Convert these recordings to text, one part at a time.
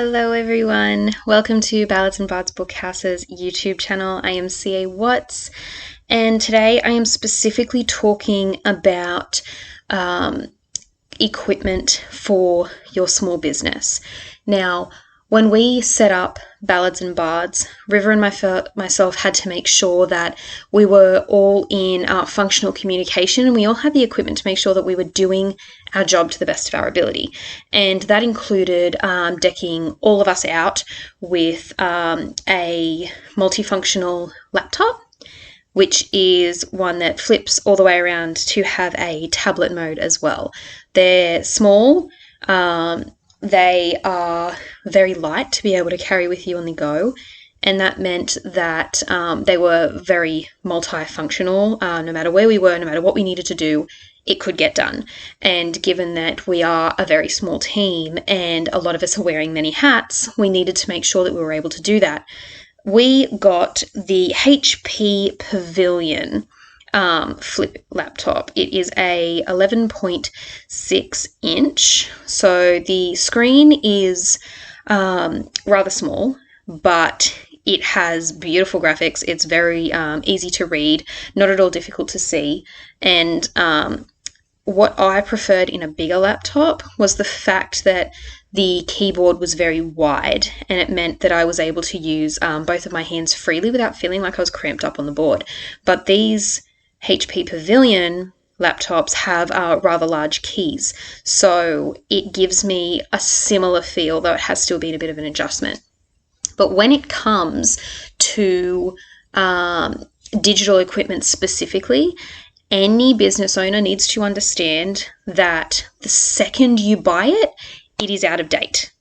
Hello everyone, welcome to Ballads and Bards Bookhouse's YouTube channel. I am CA Watts, and today I am specifically talking about equipment for your small business. Now, when we set up Ballads and Bards, River and myself had to make sure that we were all in functional communication, and we all had the equipment to make sure that we were doing our job to the best of our ability. And that included decking all of us out with a multifunctional laptop, which is one that flips all the way around to have a tablet mode as well. They're small. They are very light to be able to carry with you on the go, and that meant that they were very multifunctional. No matter where we were, no matter what we needed to do, it could get done. And given that we are a very small team and a lot of us are wearing many hats, we needed to make sure that we were able to do that. We got the HP Pavilion flip laptop. It is a 11.6 inch, so the screen is rather small, but it has beautiful graphics. It's very easy to read, not at all difficult to see, and what I preferred in a bigger laptop was the fact that the keyboard was very wide, and it meant that I was able to use both of my hands freely without feeling like I was cramped up on the board. But these HP Pavilion laptops have rather large keys, so it gives me a similar feel, though it has still been a bit of an adjustment. But when it comes to digital equipment specifically, any business owner needs to understand that the second you buy it, it is out of date.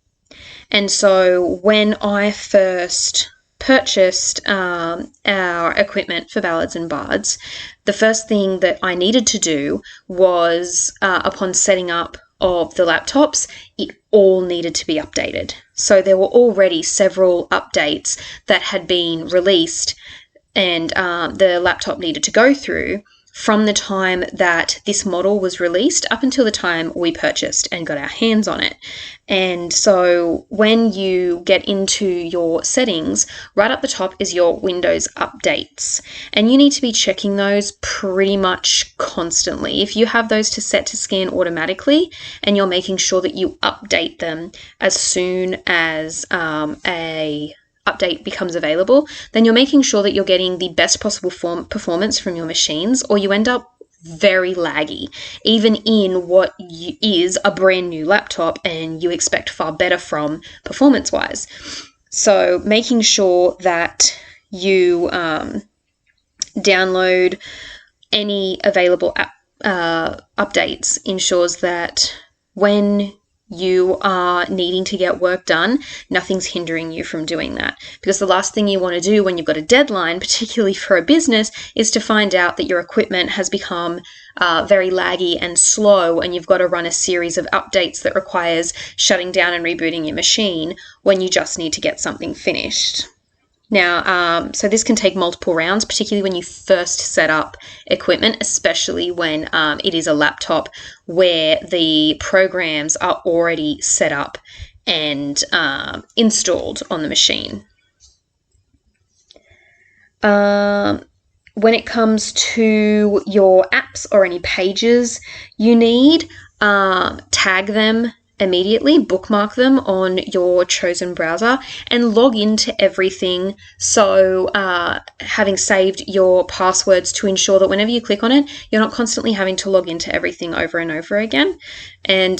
And so when I first purchased our equipment for Ballads and Bards, the first thing that I needed to do was, upon setting up of the laptops, it all needed to be updated. So there were already several updates that had been released and the laptop needed to go through from the time that this model was released up until the time we purchased and got our hands on it. And so when you get into your settings, right up the top is your Windows updates. And you need to be checking those pretty much constantly. If you have those to set to scan automatically and you're making sure that you update them as soon as a update becomes available, then you're making sure that you're getting the best possible performance from your machines, or you end up very laggy, even in what is a brand new laptop and you expect far better from performance-wise. So making sure that you download any available updates ensures that when you are needing to get work done, nothing's hindering you from doing that. Because the last thing you want to do when you've got a deadline, particularly for a business, is to find out that your equipment has become very laggy and slow, and you've got to run a series of updates that requires shutting down and rebooting your machine when you just need to get something finished. Now, so this can take multiple rounds, particularly when you first set up equipment, especially when it is a laptop where the programs are already set up and installed on the machine. When it comes to your apps or any pages you need, tag them immediately, bookmark them on your chosen browser, and log into everything. So having saved your passwords to ensure that whenever you click on it, you're not constantly having to log into everything over and over again. And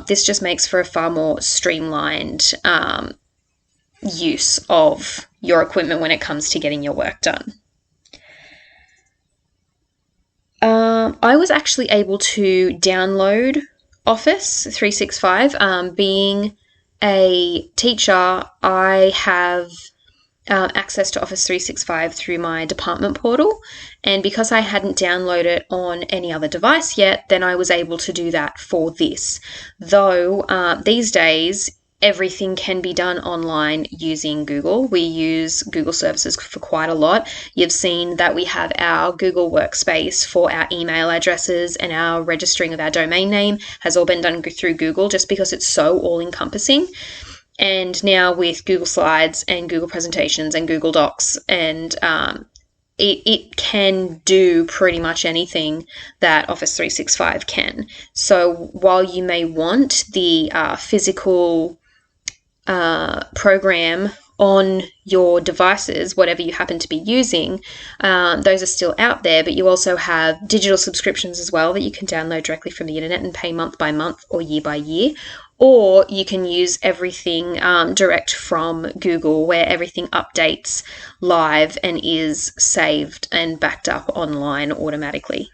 this just makes for a far more streamlined use of your equipment when it comes to getting your work done. I was actually able to download Office 365. Being a teacher, I have access to Office 365 through my department portal, and because I hadn't downloaded it on any other device yet, then I was able to do that for this. Though these days everything can be done online using Google. We use Google services for quite a lot. You've seen that we have our Google Workspace for our email addresses, and our registering of our domain name has all been done through Google just because it's so all-encompassing. And now with Google Slides and Google Presentations and Google Docs, and it can do pretty much anything that Office 365 can. So while you may want the physical program on your devices, whatever you happen to be using, those are still out there, but you also have digital subscriptions as well that you can download directly from the internet and pay month by month or year by year. Or you can use everything direct from Google, where everything updates live and is saved and backed up online automatically.